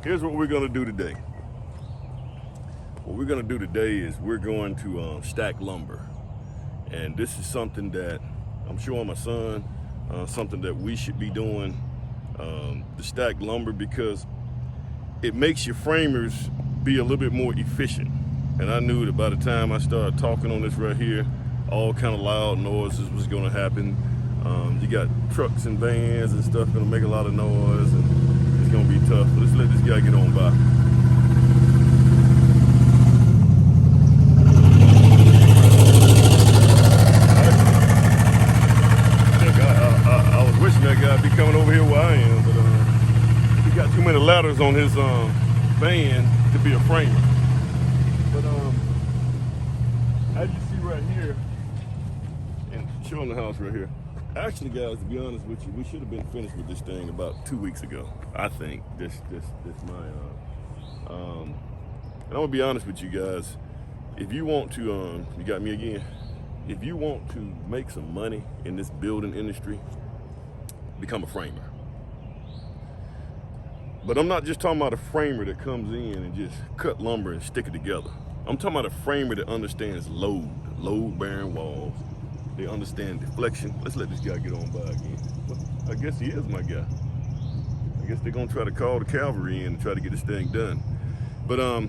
here's what we're gonna do today. What we're gonna do today is we're going to stack lumber. And this is something that I'm showing my son, something that we should be doing, to stack lumber, because it makes your framers be a little bit more efficient. And I knew that by the time I started talking on this right here, all kind of loud noises was gonna happen. You got trucks and vans and stuff gonna make a lot of noise, and it's gonna be tough. But let's let this guy get on by. I was wishing that guy'd be coming over here where I am, but he got too many ladders on his van to be a framer. But as you see right here, and showing the house right here. Actually, guys, to be honest with you, we should have been finished with this thing about 2 weeks ago. I think this my and I'm gonna be honest with you guys. If you want to, you got me again. If you want to make some money in this building industry, become a framer. But I'm not just talking about a framer that comes in and just cut lumber and stick it together. I'm talking about a framer that understands load-bearing walls. They understand deflection. Let's let this guy get on by again. Well, I guess he is my guy. I guess they're gonna try to call the cavalry in and try to get this thing done. But I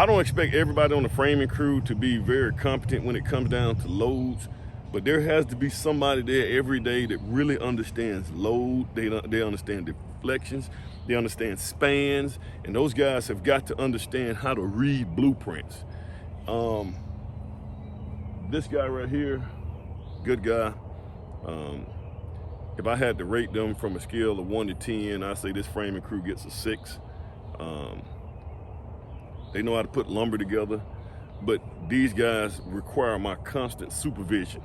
don't expect everybody on the framing crew to be very competent when it comes down to loads, but there has to be somebody there every day that really understands load. They understand deflections, they understand spans, and those guys have got to understand how to read blueprints. This guy right here, good guy. If I had to rate them from a scale of 1 to 10, I'd say this framing crew gets a 6. They know how to put lumber together, but these guys require my constant supervision.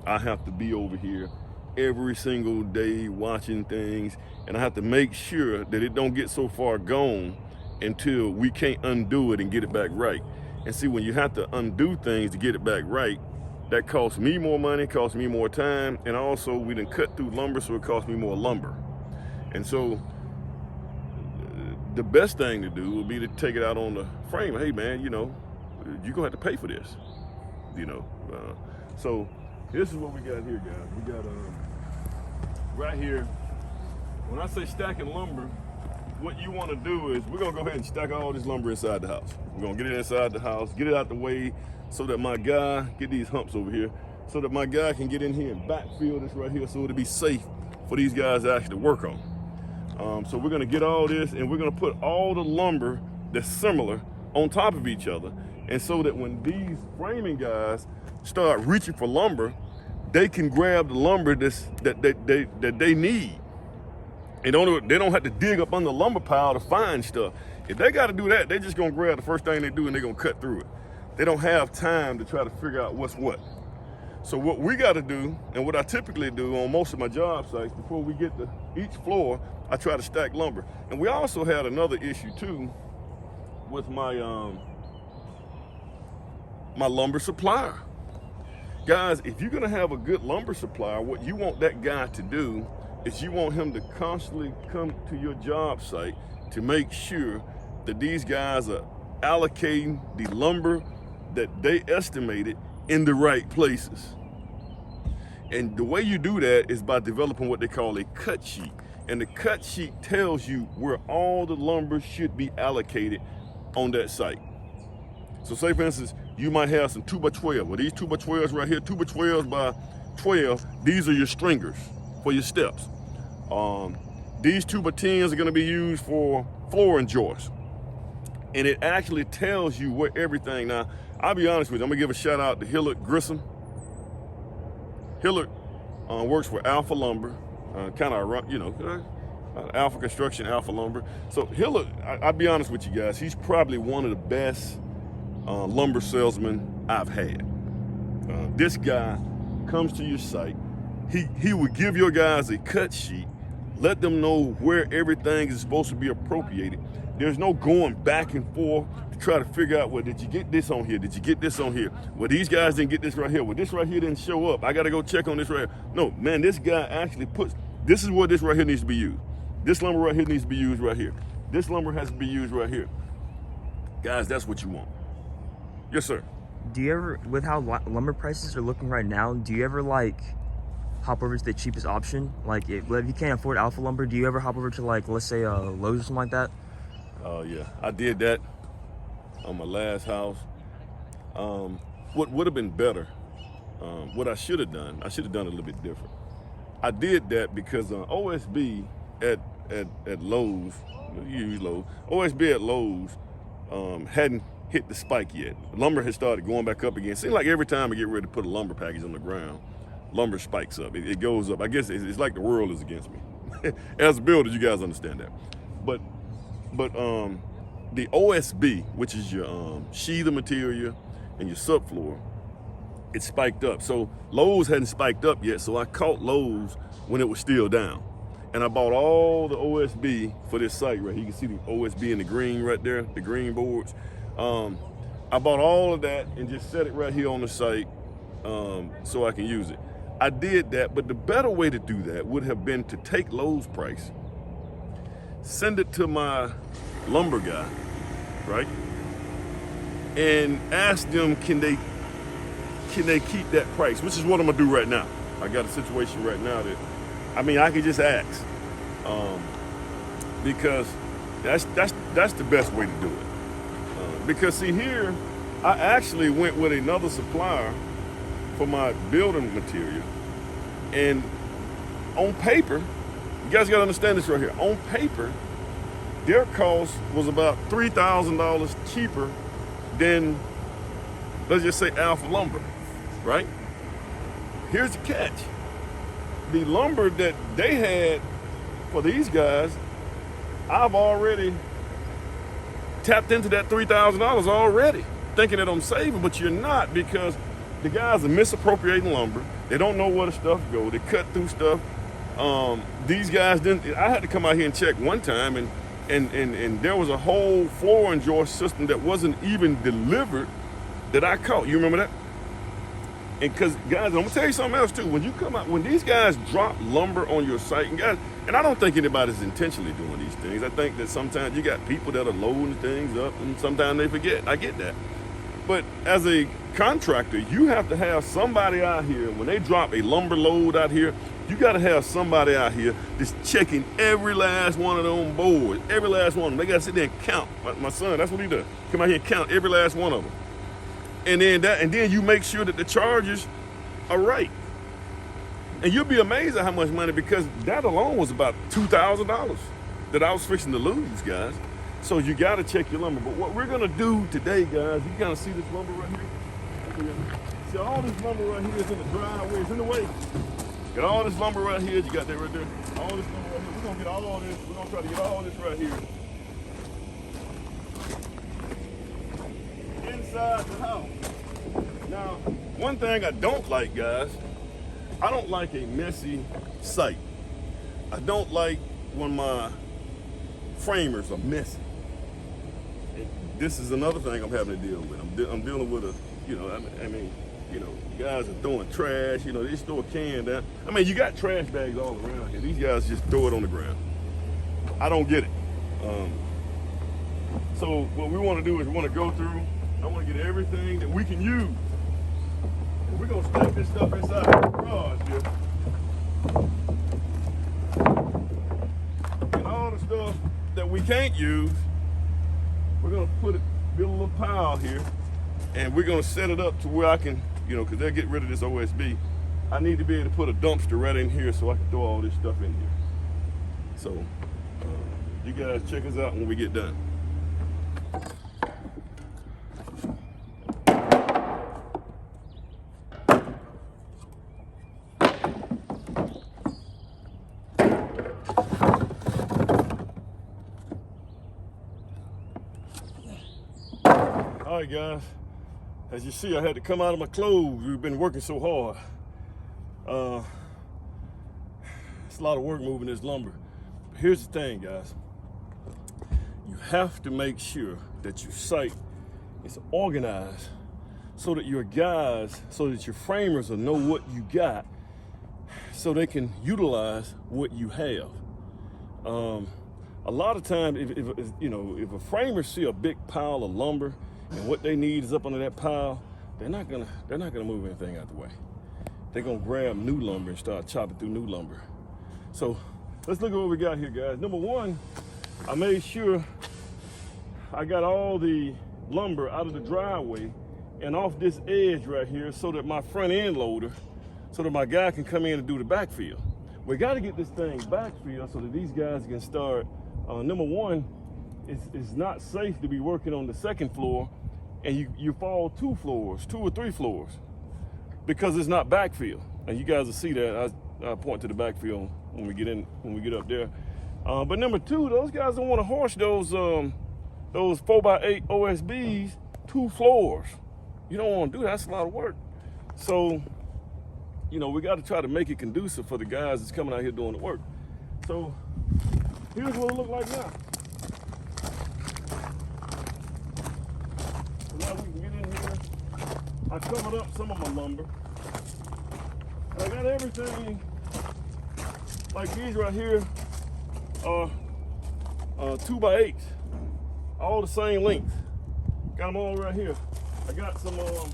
I have to be over here every single day watching things, and I have to make sure that it don't get so far gone until we can't undo it and get it back right. And see, when you have to undo things to get it back right, that costs me more money, costs me more time, and also we done cut through lumber, so it costs me more lumber. And so the best thing to do would be to take it out on the frame. Hey man, you're gonna have to pay for this, So this is what we got here, guys. We got right here, when I say stacking lumber, what you want to do is we're gonna go ahead and stack all this lumber inside the house. We're gonna get it inside the house, get it out the way, so that my guy, get these humps over here, so that my guy can get in here and backfill this right here, so it'll be safe for these guys to actually work on. So we're gonna get all this, and we're gonna put all the lumber that's similar on top of each other, and so that when these framing guys start reaching for lumber, they can grab the lumber that they need. They don't have to dig up under the lumber pile to find stuff. If they got to do that, they're just gonna grab the first thing they do and they're gonna cut through it. They don't have time to try to figure out what's what. So what we got to do, and what I typically do on most of my job sites, before we get to each floor, I try to stack lumber. And we also had another issue too with my my lumber supplier. Guys, if you're gonna have a good lumber supplier, what you want that guy to do is you want him to constantly come to your job site to make sure that these guys are allocating the lumber that they estimated in the right places. And the way you do that is by developing what they call a cut sheet. And the cut sheet tells you where all the lumber should be allocated on that site. So say for instance, you might have some 2x12. Well, these 2x12s right here, 2x12s by 12, these are your stringers for your steps. These 2x10s are gonna be used for flooring joists. And it actually tells you where everything. Now, I'll be honest with you, I'm gonna give a shout out to Hillard Grissom. Hillard works for Alpha Lumber, Alpha Construction, Alpha Lumber. So Hillard, I'll be honest with you guys, he's probably one of the best lumber salesmen I've had. This guy comes to your site, he will give your guys a cut sheet, let them know where everything is supposed to be appropriated. There's no going back and forth to try to figure out, well, did you get this on here? Did you get this on here? Well, these guys didn't get this right here. Well, this right here didn't show up. I got to go check on this right here. No, man, this guy actually puts, this is where this right here needs to be used. This lumber right here needs to be used right here. This lumber has to be used right here. Guys, that's what you want. Yes, sir. Do you ever, with how lumber prices are looking right now, do you ever like hop over to the cheapest option? Like if you can't afford Alpha Lumber, do you ever hop over to like, let's say Lowe's or something like that? Oh yeah, I did that on my last house. What would have been better, what I should have done it a little bit different. I did that because OSB at Lowe's, you use Lowe's, OSB at Lowe's hadn't hit the spike yet. Lumber had started going back up again. Seems like every time I get ready to put a lumber package on the ground, lumber spikes up. It goes up. I guess it's like the world is against me. As a builder, you guys understand that. But the OSB, which is your sheather material and your subfloor, it spiked up. So Lowe's hadn't spiked up yet, so I caught Lowe's when it was still down. And I bought all the OSB for this site right here. You can see the OSB in the green right there, the green boards. I bought all of that and just set it right here on the site so I can use it. I did that, but the better way to do that would have been to take Lowe's price, send it to my lumber guy, right? And ask them, can they keep that price? Which is what I'm gonna do right now. I got a situation right now that, I could just ask, because that's the best way to do it. Because see here, I actually went with another supplier for my building material, and on paper, you guys gotta understand this right here. On paper, their cost was about $3,000 cheaper than, let's just say, Alpha Lumber, right? Here's the catch. The lumber that they had for these guys, I've already tapped into that $3,000 already, thinking that I'm saving, but you're not, because the guys are misappropriating lumber. They don't know where the stuff goes. They cut through stuff. These guys didn't. I had to come out here and check one time, and there was a whole floor and joist system that wasn't even delivered that I caught. You remember that? And because guys, I'm gonna tell you something else too. When you come out, when these guys drop lumber on your site, and guys, and I don't think anybody's intentionally doing these things. I think that sometimes you got people that are loading things up, and sometimes they forget. I get that. But as a contractor, you have to have somebody out here, when they drop a lumber load out here, you got to have somebody out here that's checking every last one of them boards, every last one of them. They got to sit there and count. My son, that's what he does. Come out here and count every last one of them. And then you make sure that the charges are right. And you'll be amazed at how much money, because that alone was about $2,000 that I was fixing to lose, guys. So you got to check your lumber. But what we're going to do today, guys, you kind of see this lumber right here? See, all this lumber right here is in the driveway. It's in the way. Got all this lumber right here. You got that right there. All this lumber right here. We're going to get all this. We're going to try to get all this right here inside the house. Now, one thing I don't like, guys, I don't like a messy site. I don't like when my framers are messy. This is another thing I'm having to deal with. I'm dealing with guys are throwing trash. They just throw a can down. You got trash bags all around here. These guys just throw it on the ground. I don't get it. So what we want to do is we want to go through. I want to get everything that we can use. And we're gonna stack this stuff inside the garage here. And all the stuff that we can't use, we're gonna build a little pile here, and we're gonna set it up to where I can, because they'll get rid of this OSB. I need to be able to put a dumpster right in here so I can throw all this stuff in here. So you guys check us out when we get done. All right, guys, as you see, I had to come out of my clothes. We've been working so hard. It's a lot of work moving this lumber. But here's the thing, guys. You have to make sure that your site is organized so that your framers will know what you got, so they can utilize what you have. A lot of times, if a framer see a big pile of lumber and what they need is up under that pile, they're not gonna move anything out the way. They're gonna grab new lumber and start chopping through new lumber. So let's look at what we got here, guys. Number one, I made sure I got all the lumber out of the driveway and off this edge right here so that my front end loader, so that my guy can come in and do the backfill. We got to get this thing backfill so that these guys can start. Number one, it's not safe to be working on the second floor and you fall 2 or 3 floors because it's not backfill. And you guys will see that. I'll point to the backfill when we get up there. But number two, those guys don't want to horse those 4x8 OSBs 2 floors. You don't want to do that. That's a lot of work. So, we got to try to make it conducive for the guys that's coming out here doing the work. So here's what it looks like now. So now we can get in here. I covered up some of my lumber. I got everything like these right here are 2x8, all the same length. Got them all right here. I got some tongue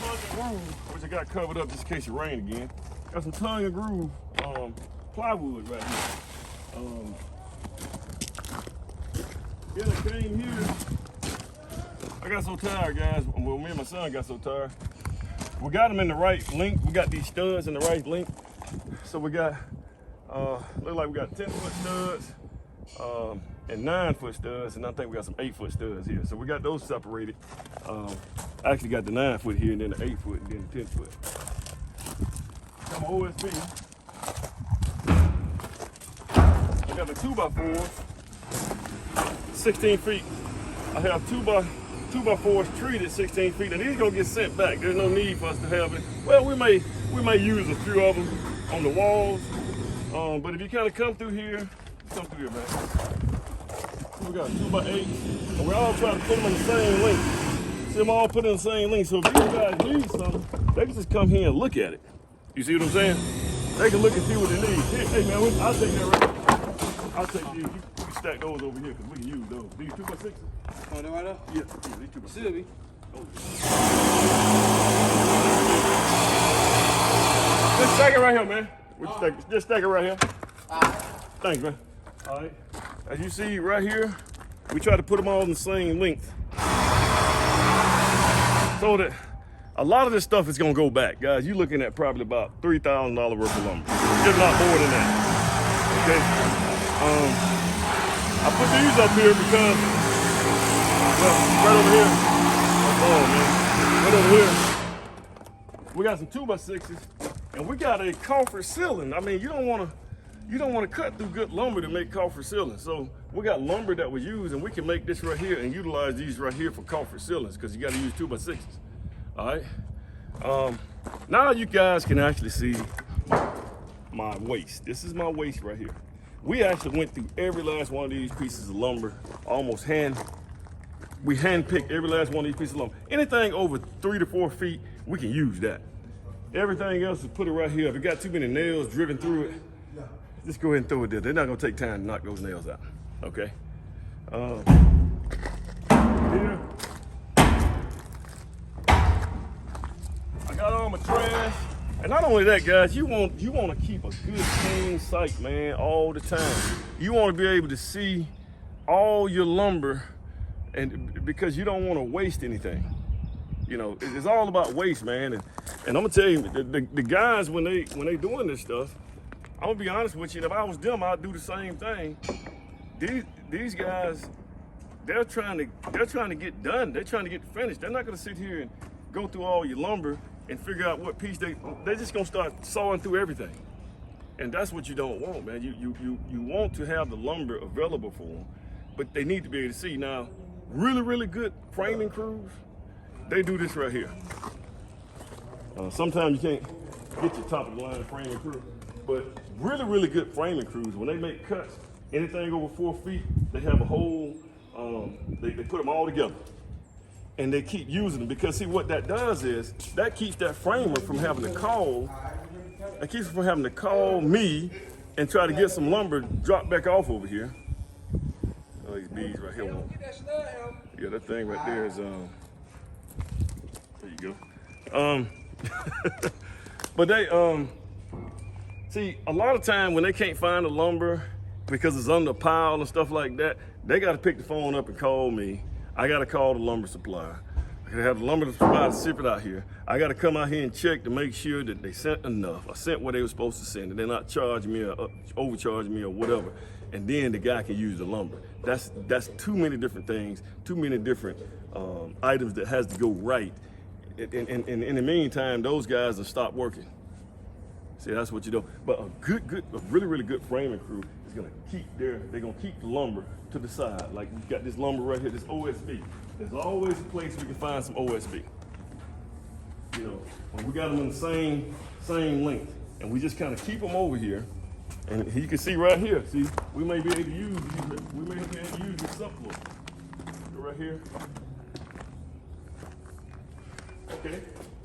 and groove, which I got covered up just in case it rained again. Got some tongue and groove plywood right here. Then I came here. I got so tired, guys. Well, me and my son got so tired. We got them in the right length. We got these studs in the right length. So we got, look like we got 10-foot studs and 9-foot studs, and I think we got some 8-foot studs here. So we got those separated. I actually got the 9-foot here, and then the 8-foot, and then the 10-foot. Got my OSB. I got the 2x4s, 16 feet. I have 2x4s treated 16 feet, and these gonna get sent back. There's no need for us to have it. Well, we may use a few of them on the walls, but if you kind of come through here, man. We got 2x8, and we're all trying to put them in the same length. See them all put in the same length. So if these guys need something, they can just come here and look at it. You see what I'm saying? They can look and see what they need. Hey man, I'll take that right. I'll take these. You can stack those over here because we can use those. These 2x6s. Oh, they right there? Yeah, these 2x6s. Should be. Just stack it right here, man. Just stack it right here. Thanks, man. All right. As you see right here, we try to put them all in the same length. So that a lot of this stuff is gonna go back. Guys, you're looking at probably about $3,000 worth of lumber. If not more than that. Okay? I put these up here because, well, right over here. Oh, man. Right over here. We got some 2x6s, and we got a coffer ceiling. I mean, you don't want to cut through good lumber to make coffer ceilings. So we got lumber that was used, and we can make this right here and utilize these right here for coffer ceilings because you got to use 2x6s. All right. Now you guys can actually see my waist. This is my waist right here. We actually went through every last one of these pieces of lumber, we hand-picked every last one of these pieces of lumber. Anything over 3 to 4 feet, we can use that. Everything else is put it right here. If you got too many nails driven through it, just go ahead and throw it there. They're not gonna take time to knock those nails out, okay? Here, I got all my trash. And not only that, guys, you want to keep a good clean site, man, all the time. You want to be able to see all your lumber, and because you don't want to waste anything. It's all about waste, man. And I'm gonna tell you, the guys when they doing this stuff, I'm gonna be honest with you. If I was them, I'd do the same thing. These guys, they're trying to get done. They're trying to get finished. They're not gonna sit here and go through all your lumber and figure out what piece they're just gonna start sawing through everything. And that's what you don't want, man. You want to have the lumber available for them, but they need to be able to see. Now, really good framing crews, they do this right here. Sometimes you can't get your top of the line framing crew, but really good framing crews, when they make cuts, anything over 4 feet, they have a whole, they put them all together. And they keep using them because see what that does is that keeps that framer from having to call. It keeps from having to call me and try to get some lumber dropped back off over here. Oh, these bees right here. Yeah, that thing right there is there you go. But they see, a lot of time when they can't find the lumber because it's under a pile and stuff like that, they got to pick the phone up and call me. I got to call the lumber supplier. I got to have the lumber supplier ship it out here. I got to come out here and check to make sure that they sent enough, or sent what they were supposed to send, and they're not charging me or overcharging me or whatever. And then the guy can use the lumber. That's too many different things, too many different items that has to go right. And in the meantime, those guys have stopped working. See, that's what you do. But a really good framing crew is gonna they're gonna keep the lumber to the side. Like you got this lumber right here, this OSB. There's always a place we can find some OSB. You know, when we got them in the same length, and we just kind of keep them over here. And you can see right here. See, we may be able to use this subfloor. Right here. Okay,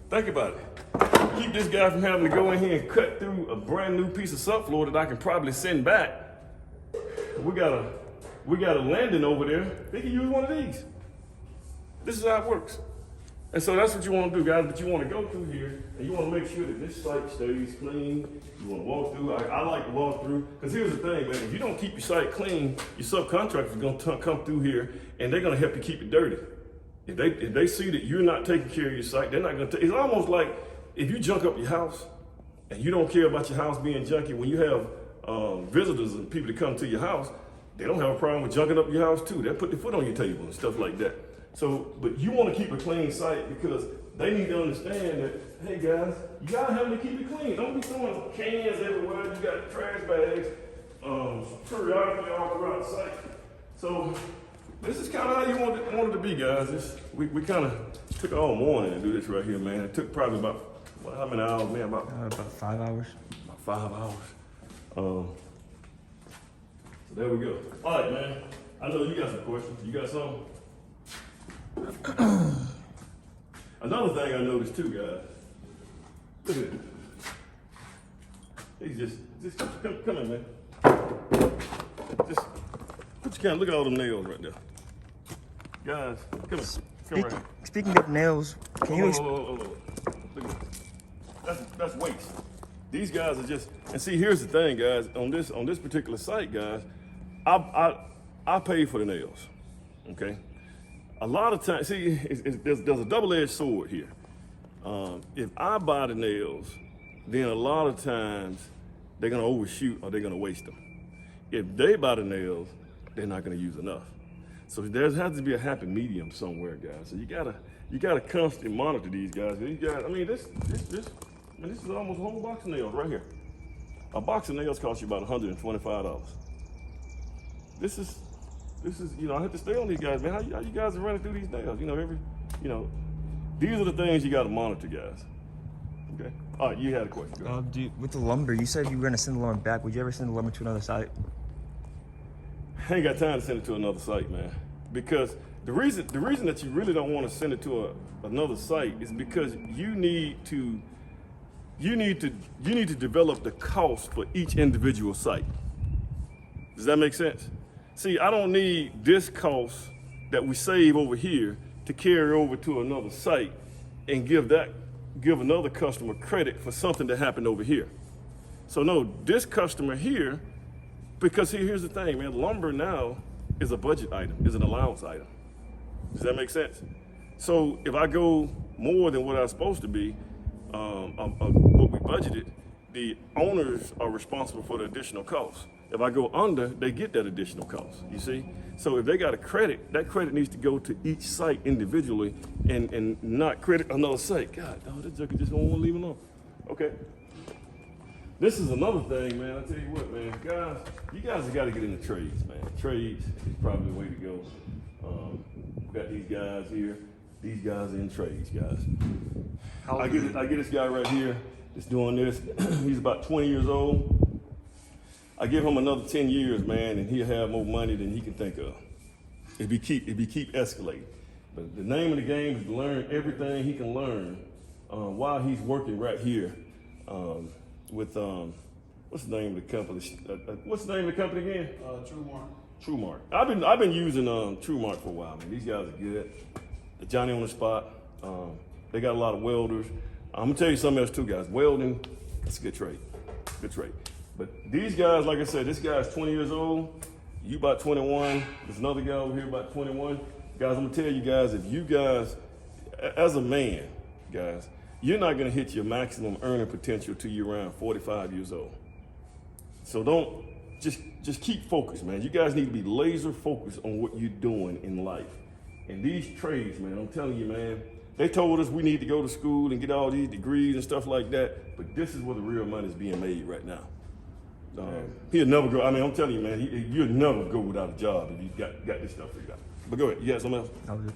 think about it. Keep this guy from having to go in here and cut through a brand new piece of subfloor that I can probably send back. We got a landing over there. They can use one of these. This is how it works. And so that's what you want to do, guys. But you want to go through here and you want to make sure that this site stays clean. You want to walk through. I like to walk through because here's the thing, man. If you don't keep your site clean, your subcontractors are going to come through here and they're going to help you keep it dirty. If they see that you're not taking care of your site, they're not going to. It's almost like if you junk up your house and you don't care about your house being junky. When you have visitors and people that come to your house, they don't have a problem with junking up your house too. They'll put their foot on your table and stuff like that. So, but you want to keep a clean site because they need to understand that, hey guys, you gotta have to keep it clean. Don't be throwing cans everywhere. You got trash bags periodically all throughout the site. So this is kind of how you want it to be, guys. We kind of took all morning to do this right here, man. It took probably about, how many hours, man? About 5 hours. About 5 hours. So there we go. All right, man. I know you got some questions. You got something? Another thing I noticed too, guys. Look at it. He's just come in, man. Just put your camera. Look at all them nails right there. Guys, come right here. Speaking of nails, can you? Look at this. That's waste. These guys are just. And see, here's the thing, guys. On this particular site, guys, I pay for the nails. Okay. A lot of times, see, there's a double-edged sword here. If I buy the nails, then a lot of times they're gonna overshoot or they're gonna waste them. If they buy the nails, they're not gonna use enough. So there has to be a happy medium somewhere, guys. So you gotta constantly monitor these guys. These guys, I mean, this is almost a whole box of nails right here. A box of nails costs you about $125. This is, I have to stay on these guys, man. How you guys are running through these nails? These are the things you got to monitor, guys. Okay. All right, you had a question. Go ahead. Dude, with the lumber, you said you were gonna send the lumber back. Would you ever send the lumber to another site? I ain't got time to send it to another site, man. Because the reason that you really don't want to send it to another site is because you need to develop the cost for each individual site. Does that make sense? See, I don't need this cost that we save over here to carry over to another site and give another customer credit for something that happened over here. So no, this customer here, because here's the thing, man, lumber now is a budget item, is an allowance item. Does that make sense? So if I go more than what I'm supposed to be, what we budgeted, the owners are responsible for the additional cost. If I go under, they get that additional cost, you see? So if they got a credit, that credit needs to go to each site individually and not credit another site. God, dog, that joker just don't want to leave alone. Okay. This is another thing, man. I tell you what, man, guys, you guys have got to get into trades, man. Trades is probably the way to go. We got these guys here. These guys are in trades, guys. I get this guy right here that's doing this. He's about 20 years old. I give him another 10 years, man, and he'll have more money than he can think of. If he keep escalating. But the name of the game is to learn everything he can learn while he's working right here with what's the name of the company? What's the name of the company again? TrueMark. TrueMark. I've been using TrueMark for a while, man. These guys are good. The Johnny on the spot. They got a lot of welders. I'm gonna tell you something else too, guys. Welding, that's a good trade. Good trade. But these guys, like I said, this guy's 20 years old. You about 21. There's another guy over here about 21. Guys, I'm gonna tell you guys, if you guys, as a man, guys, you're not gonna hit your maximum earning potential till you're around 45 years old. So don't, just keep focused, man. You guys need to be laser focused on what you're doing in life. And these trades, man, I'm telling you, man, they told us we need to go to school and get all these degrees and stuff like that, but this is where the real money is being made right now. He'll never go, I mean, I'm telling you, man, you'll never go without a job if you got this stuff figured out. But go ahead, you got something else? That was it.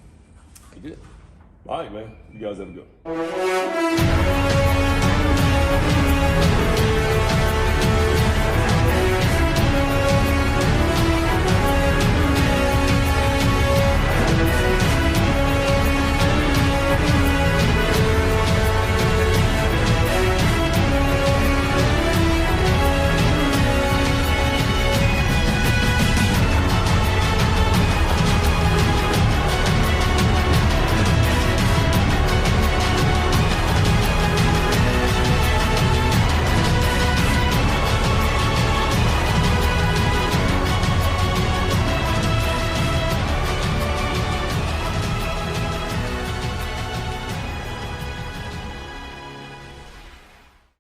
You good? All right, man, you guys have a good one.